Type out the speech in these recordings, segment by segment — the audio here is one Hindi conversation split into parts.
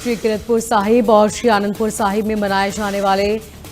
श्री कीरतपुर साहिब और श्री आनंदपुर साहिब में मनाए जाने वाले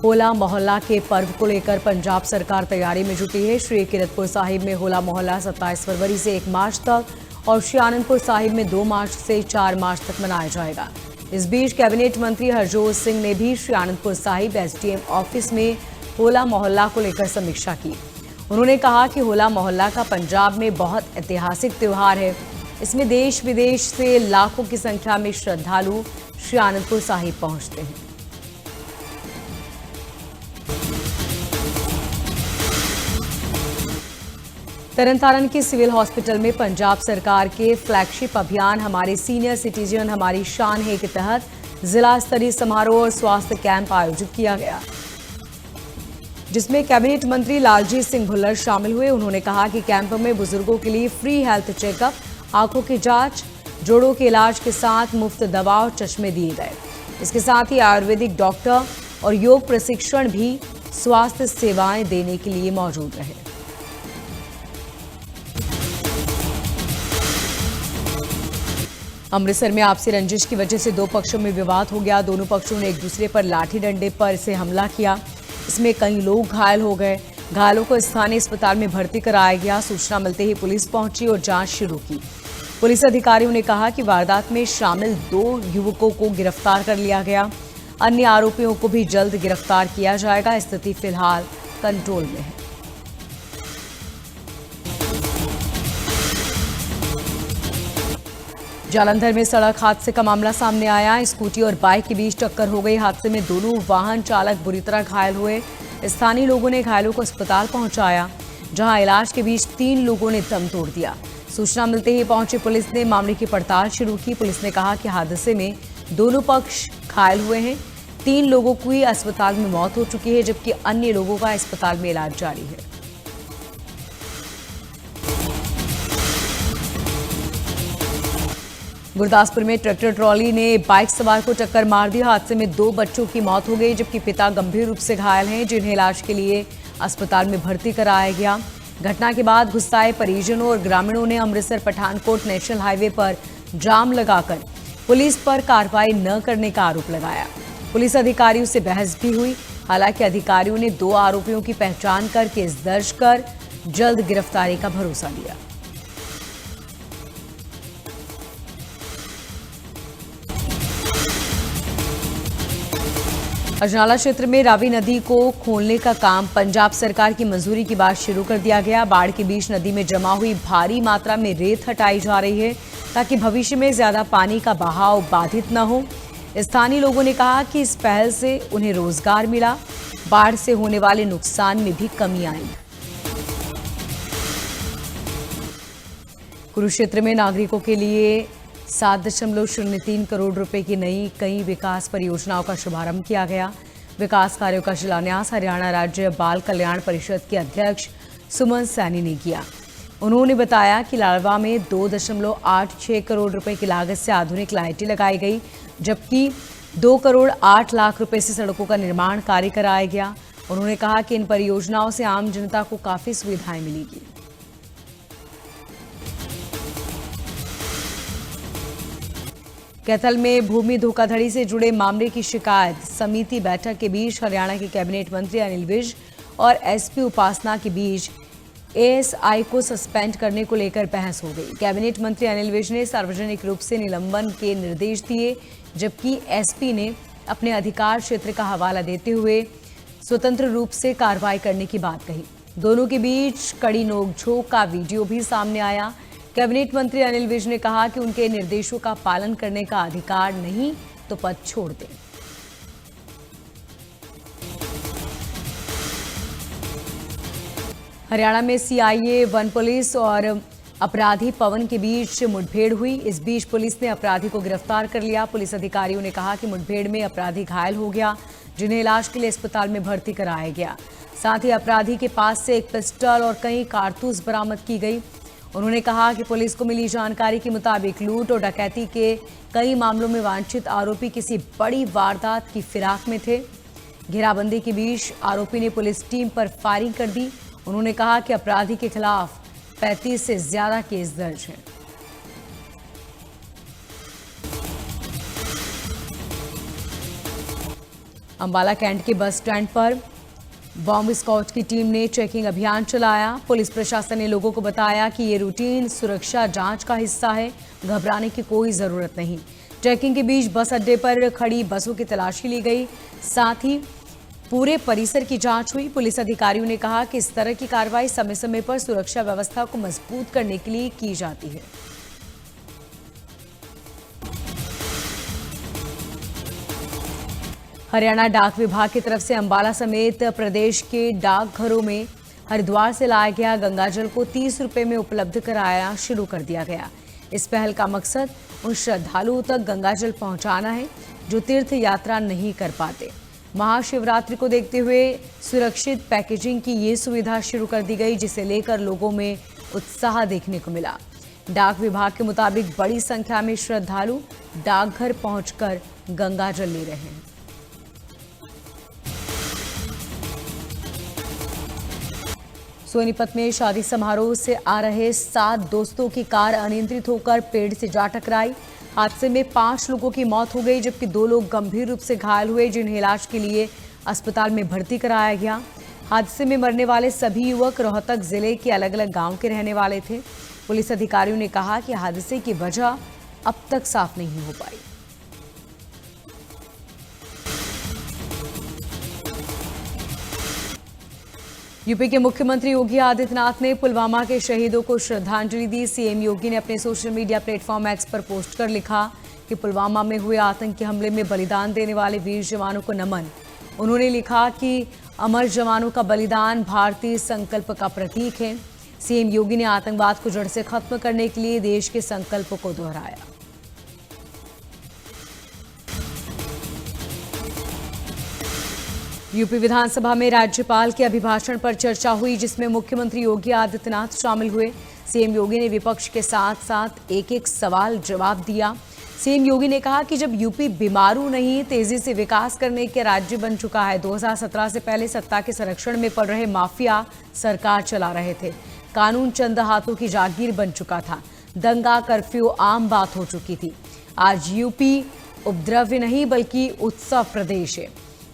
होला मोहल्ला के पर्व को लेकर पंजाब सरकार तैयारी में जुटी है। श्री कीरतपुर साहिब में होला मोहल्ला 27 फरवरी से 1 मार्च तक और श्री आनंदपुर साहिब में 2 मार्च से 4 मार्च तक मनाया जाएगा। इस बीच कैबिनेट मंत्री हरजोत सिंह ने भी श्री आनंदपुर साहिब एसडीएम ऑफिस में होला मोहल्ला को लेकर समीक्षा की। उन्होंने कहा कि होला मोहल्ला का पंजाब में बहुत ऐतिहासिक त्योहार है। इसमें देश विदेश से लाखों की संख्या में श्रद्धालु श्री आनंदपुर साहिब पहुंचते हैं। तरनतारन के सिविल हॉस्पिटल में पंजाब सरकार के फ्लैगशिप अभियान हमारे सीनियर सिटीजन हमारी शान है के तहत जिला स्तरीय समारोह और स्वास्थ्य कैंप आयोजित किया गया, जिसमें कैबिनेट मंत्री लालजीत सिंह भुल्लर शामिल हुए। उन्होंने कहा कि कैंप में बुजुर्गों के लिए फ्री हेल्थ चेकअप, आंखों की जांच, जोड़ों के इलाज के साथ मुफ्त दवा और चश्मे दिए गए। इसके साथ ही आयुर्वेदिक डॉक्टर और योग प्रशिक्षण भी स्वास्थ्य सेवाएं देने के लिए मौजूद रहे। अमृतसर में आपसी रंजिश की वजह से 2 पक्षों में विवाद हो गया। दोनों पक्षों ने एक दूसरे पर लाठी डंडे पर से हमला किया। इसमें कई लोग घायल हो गए। घायलों को स्थानीय अस्पताल में भर्ती कराया गया। सूचना मिलते ही पुलिस पहुंची और जांच शुरू की। पुलिस अधिकारियों ने कहा कि वारदात में शामिल 2 युवकों को गिरफ्तार कर लिया गया। अन्य आरोपियों को भी जल्द गिरफ्तार किया जाएगा। स्थिति फिलहाल कंट्रोल में है। जालंधर में सड़क हादसे का मामला सामने आया। स्कूटी और बाइक के बीच टक्कर हो गई। हादसे में दोनों वाहन चालक बुरी तरह घायल हुए। स्थानीय लोगों ने घायलों को अस्पताल पहुंचाया, जहां इलाज के बीच 3 लोगों ने दम तोड़ दिया। सूचना मिलते ही पहुंची पुलिस ने मामले की पड़ताल शुरू की। पुलिस ने कहा कि हादसे में दोनों पक्ष घायल हुए हैं। 3 लोगों की अस्पताल में मौत हो चुकी है, जबकि अन्य लोगों का अस्पताल में इलाज जारी है। गुरदासपुर में ट्रैक्टर ट्रॉली ने बाइक सवार को टक्कर मार दी। हादसे में 2 बच्चों की मौत हो गई, जबकि पिता गंभीर रूप से घायल हैं, जिन्हें इलाज के लिए अस्पताल में भर्ती कराया गया। घटना के बाद गुस्साए परिजनों और ग्रामीणों ने अमृतसर पठानकोट नेशनल हाईवे पर जाम लगाकर पुलिस पर कार्रवाई न करने का आरोप लगाया। पुलिस अधिकारियों से बहस भी हुई। हालांकि अधिकारियों ने 2 आरोपियों की पहचान कर केस दर्ज कर जल्द गिरफ्तारी का भरोसा दिया। अजनाला क्षेत्र में रावी नदी को खोलने का काम पंजाब सरकार की मंजूरी के बाद शुरू कर दिया गया। बाढ़ के बीच नदी में जमा हुई भारी मात्रा में रेत हटाई जा रही है, ताकि भविष्य में ज्यादा पानी का बहाव बाधित न हो। स्थानीय लोगों ने कहा कि इस पहल से उन्हें रोजगार मिला, बाढ़ से होने वाले नुकसान में भी कमी आई। कुरुक्षेत्र में नागरिकों के लिए 7.03 करोड़ रुपए की नई कई विकास परियोजनाओं का शुभारंभ किया गया। विकास कार्यों का शिलान्यास हरियाणा राज्य बाल कल्याण परिषद के अध्यक्ष सुमन सैनी ने किया। उन्होंने बताया कि लाडवा में 2.86 करोड़ रुपए की लागत से आधुनिक लाइटें लगाई गई, जबकि 2 करोड़ 8 लाख रुपए से सड़कों का निर्माण कार्य कराया गया। उन्होंने कहा कि इन परियोजनाओं से आम जनता को काफी सुविधाएं मिलेगी। कैथल में भूमि धोखाधड़ी से जुड़े मामले की शिकायत समिति बैठक के बीच हरियाणा के कैबिनेट मंत्री अनिल विज और एसपी उपासना के बीच एएसआई को सस्पेंड करने को लेकर बहस हो गई। कैबिनेट मंत्री अनिल विज ने सार्वजनिक रूप से निलंबन के निर्देश दिए, जबकि एसपी ने अपने अधिकार क्षेत्र का हवाला देते हुए स्वतंत्र रूप से कार्रवाई करने की बात कही। दोनों के बीच कड़ी नोकझोंक का वीडियो भी सामने आया। कैबिनेट मंत्री अनिल विज ने कहा कि उनके निर्देशों का पालन करने का अधिकार नहीं तो पद छोड़ दें। हरियाणा में सीआईए, वन पुलिस और अपराधी पवन के बीच मुठभेड़ हुई। इस बीच पुलिस ने अपराधी को गिरफ्तार कर लिया। पुलिस अधिकारियों ने कहा कि मुठभेड़ में अपराधी घायल हो गया, जिन्हें इलाज के लिए अस्पताल में भर्ती कराया गया। साथ ही अपराधी के पास से एक पिस्टल और कई कारतूस बरामद की गई। उन्होंने कहा कि पुलिस को मिली जानकारी के मुताबिक लूट और डकैती के कई मामलों में वांछित आरोपी किसी बड़ी वारदात की फिराक में थे। घेराबंदी के बीच आरोपी ने पुलिस टीम पर फायरिंग कर दी। उन्होंने कहा कि अपराधी के खिलाफ 35 से ज्यादा केस दर्ज हैं। अंबाला कैंट के बस स्टैंड पर बॉम्ब स्क्वाड की टीम ने चेकिंग अभियान चलाया। पुलिस प्रशासन ने लोगों को बताया कि ये रूटीन सुरक्षा जांच का हिस्सा है, घबराने की कोई जरूरत नहीं। चेकिंग के बीच बस अड्डे पर खड़ी बसों की तलाशी ली गई, साथ ही पूरे परिसर की जांच हुई। पुलिस अधिकारियों ने कहा कि इस तरह की कार्रवाई समय समय पर सुरक्षा व्यवस्था को मजबूत करने के लिए की जाती है। हरियाणा डाक विभाग की तरफ से अंबाला समेत प्रदेश के डाकघरों में हरिद्वार से लाया गया गंगाजल को 30 रुपए में उपलब्ध कराया शुरू कर दिया गया। इस पहल का मकसद उन श्रद्धालुओं तक गंगाजल पहुंचाना है जो तीर्थ यात्रा नहीं कर पाते। महाशिवरात्रि को देखते हुए सुरक्षित पैकेजिंग की ये सुविधा शुरू कर दी गई, जिसे लेकर लोगों में उत्साह देखने को मिला। डाक विभाग के मुताबिक बड़ी संख्या में श्रद्धालु डाकघर पहुंचकर गंगाजल ले रहे हैं। सोनीपत में शादी समारोह से आ रहे 7 दोस्तों की कार अनियंत्रित होकर पेड़ से जा टकराई। हादसे में 5 लोगों की मौत हो गई, जबकि 2 लोग गंभीर रूप से घायल हुए, जिन्हें इलाज के लिए अस्पताल में भर्ती कराया गया। हादसे में मरने वाले सभी युवक रोहतक जिले के अलग अलग गांव के रहने वाले थे। पुलिस अधिकारियों ने कहा कि हादसे की वजह अब तक साफ नहीं हो पाई। यूपी के मुख्यमंत्री योगी आदित्यनाथ ने पुलवामा के शहीदों को श्रद्धांजलि दी। सीएम योगी ने अपने सोशल मीडिया प्लेटफॉर्म एक्स पर पोस्ट कर लिखा कि पुलवामा में हुए आतंकी हमले में बलिदान देने वाले वीर जवानों को नमन। उन्होंने लिखा कि अमर जवानों का बलिदान भारतीय संकल्प का प्रतीक है। सीएम योगी ने आतंकवाद को जड़ से खत्म करने के लिए देश के संकल्प को दोहराया। यूपी विधानसभा में राज्यपाल के अभिभाषण पर चर्चा हुई, जिसमें मुख्यमंत्री योगी आदित्यनाथ शामिल हुए। सीएम योगी ने विपक्ष के साथ साथ एक एक सवाल जवाब दिया। सीएम योगी ने कहा कि जब यूपी बीमारू नहीं, तेजी से विकास करने के राज्य बन चुका है। 2017 से पहले सत्ता के संरक्षण में पड़ रहे माफिया सरकार चला रहे थे। कानून चंद हाथों की जागीर बन चुका था। दंगा कर्फ्यू आम बात हो चुकी थी। आज यूपी उपद्रव्य नहीं बल्कि उत्सव प्रदेश है।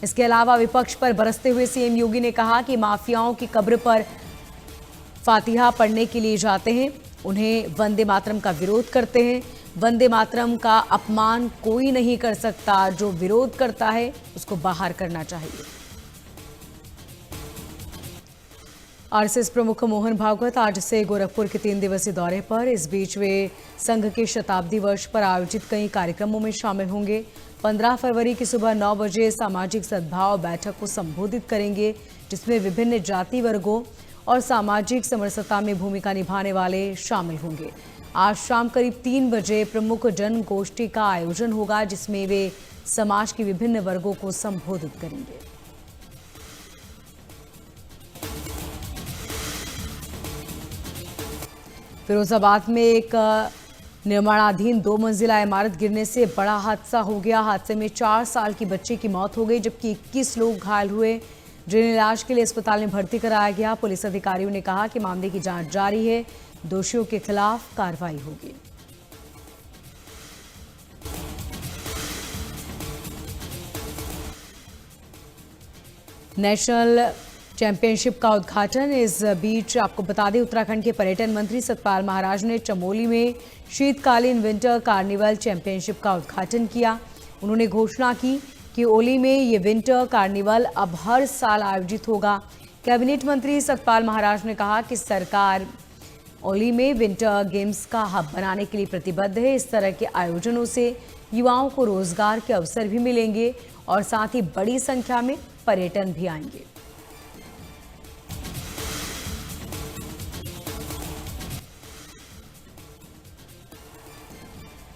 इसके अलावा विपक्ष पर बरसते हुए सीएम योगी ने कहा कि माफियाओं की कब्र पर फातिहा पढ़ने के लिए जाते हैं, उन्हें वंदे मातरम का विरोध करते हैं। वंदे मातरम का अपमान कोई नहीं कर सकता, जो विरोध करता है उसको बाहर करना चाहिए। आरएसएस प्रमुख मोहन भागवत आज से गोरखपुर के 3 दिवसीय दौरे पर। इस बीच वे संघ के शताब्दी वर्ष पर आयोजित कई कार्यक्रमों में शामिल होंगे। 15 फरवरी की सुबह 9 बजे सामाजिक सद्भाव बैठक को संबोधित करेंगे, जिसमें विभिन्न जाति वर्गों और सामाजिक समरसता में भूमिका निभाने वाले शामिल होंगे। आज शाम करीब 3 बजे प्रमुख जन गोष्ठी का आयोजन होगा, जिसमें वे समाज के विभिन्न वर्गों को संबोधित करेंगे। फिरोजाबाद में एक निर्माणाधीन 2 मंजिला इमारत गिरने से बड़ा हादसा हो गया। हादसे में 4 साल की बच्ची की मौत हो गई, जबकि 21 लोग घायल हुए, जिन्हें इलाज के लिए अस्पताल में भर्ती कराया गया। पुलिस अधिकारियों ने कहा कि मामले की जांच जारी है, दोषियों के खिलाफ कार्रवाई होगी। नेशनल चैंपियनशिप का उद्घाटन। इस बीच आपको बता दें, उत्तराखंड के पर्यटन मंत्री सतपाल महाराज ने चमोली में शीतकालीन विंटर कार्निवल चैंपियनशिप का उद्घाटन किया। उन्होंने घोषणा की कि ओली में ये विंटर कार्निवल अब हर साल आयोजित होगा। कैबिनेट मंत्री सतपाल महाराज ने कहा कि सरकार ओली में विंटर गेम्स का हब बनाने के लिए प्रतिबद्ध है। इस तरह के आयोजनों से युवाओं को रोजगार के अवसर भी मिलेंगे और साथ ही बड़ी संख्या में पर्यटन भी आएंगे।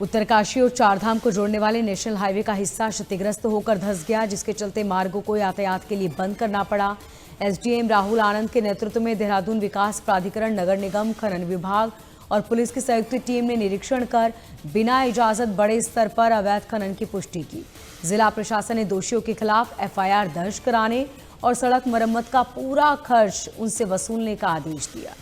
उत्तरकाशी और चारधाम को जोड़ने वाले नेशनल हाईवे का हिस्सा क्षतिग्रस्त होकर धंस गया, जिसके चलते मार्गों को यातायात के लिए बंद करना पड़ा। एसडीएम राहुल आनंद के नेतृत्व में देहरादून विकास प्राधिकरण, नगर निगम, खनन विभाग और पुलिस की संयुक्त टीम ने निरीक्षण कर बिना इजाजत बड़े स्तर पर अवैध खनन की पुष्टि की। जिला प्रशासन ने दोषियों के खिलाफ एफआईआर दर्ज कराने और सड़क मरम्मत का पूरा खर्च उनसे वसूलने का आदेश दिया।